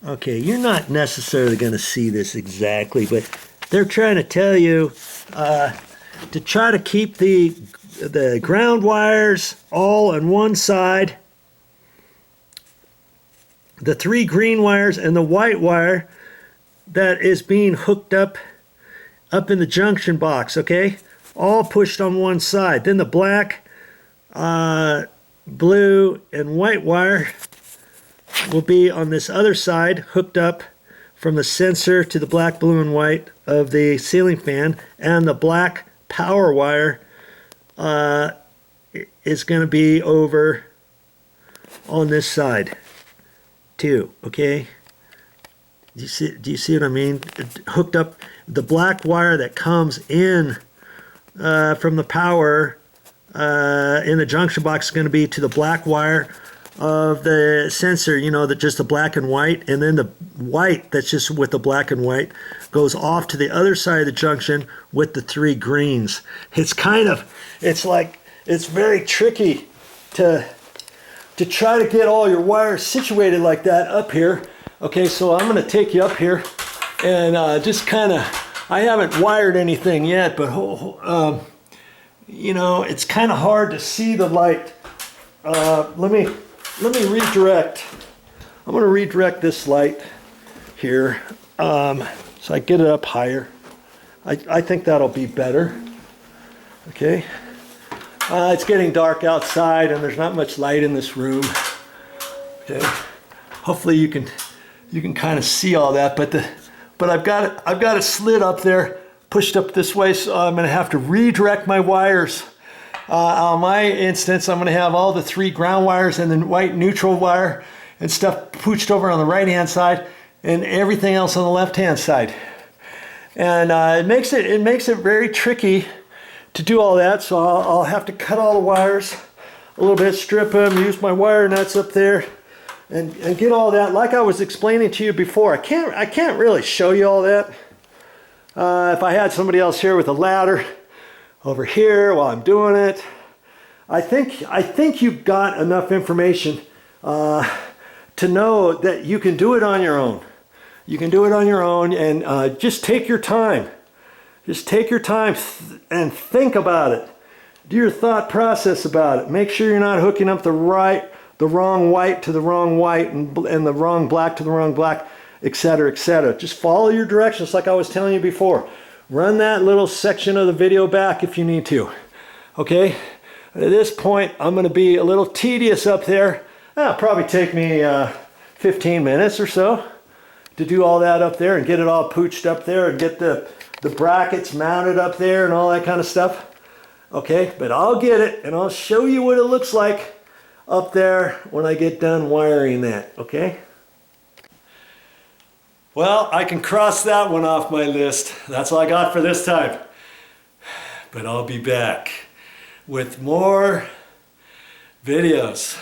Okay, you're not necessarily going to see this exactly, but they're trying to tell you to try to keep the ground wires all on one side, the 3 green wires and the white wire that is being hooked up in the junction box, okay? All pushed on one side. Then the black, blue, and white wire will be on this other side, hooked up from the sensor to the black, blue, and white of the ceiling fan, and the black power wire is going to be over on this side too, okay? Do you see what I mean? Hooked up, the black wire that comes in from the power in the junction box is going to be to the black wire of the sensor, you know, that just the black and white, and then the white that's just with the black and white goes off to the other side of the junction with the 3 greens. It's very tricky to try to get all your wires situated like that up here. Okay, so I'm going to take you up here and just kind of, I haven't wired anything yet, but you know, it's kind of hard to see the light. Let me redirect. I'm going to redirect this light here so I get it up higher. I think that'll be better. Okay. It's getting dark outside and there's not much light in this room. Okay. Hopefully you can kind of see all that, but I've got it slid up there, pushed up this way, so I'm going to have to redirect my wires. On my instance, I'm going to have all the 3 ground wires and the white neutral wire and stuff pooched over on the right hand side and everything else on the left hand side. And it makes it very tricky to do all that, so I'll have to cut all the wires a little bit, strip them, use my wire nuts up there and get all that. Like I was explaining to you before, I can't really show you all that. If I had somebody else here with a ladder over here while I'm doing it, I think you've got enough information to know that you can do it on your own. You can do it on your own, and just take your time. Just take your time and think about it. Do your thought process about it. Make sure you're not hooking up the wrong white to the wrong white and the wrong black to the wrong black, etc., etc. Just follow your directions like I was telling you before. Run that little section of the video back if you need to. Okay? At this point, I'm going to be a little tedious up there. It'll probably take me 15 minutes or so to do all that up there and get it all pooched up there and get the brackets mounted up there and all that kind of stuff. Okay? But I'll get it and I'll show you what it looks like up there when I get done wiring that. Okay? Well, I can cross that one off my list. That's all I got for this time. But I'll be back with more videos.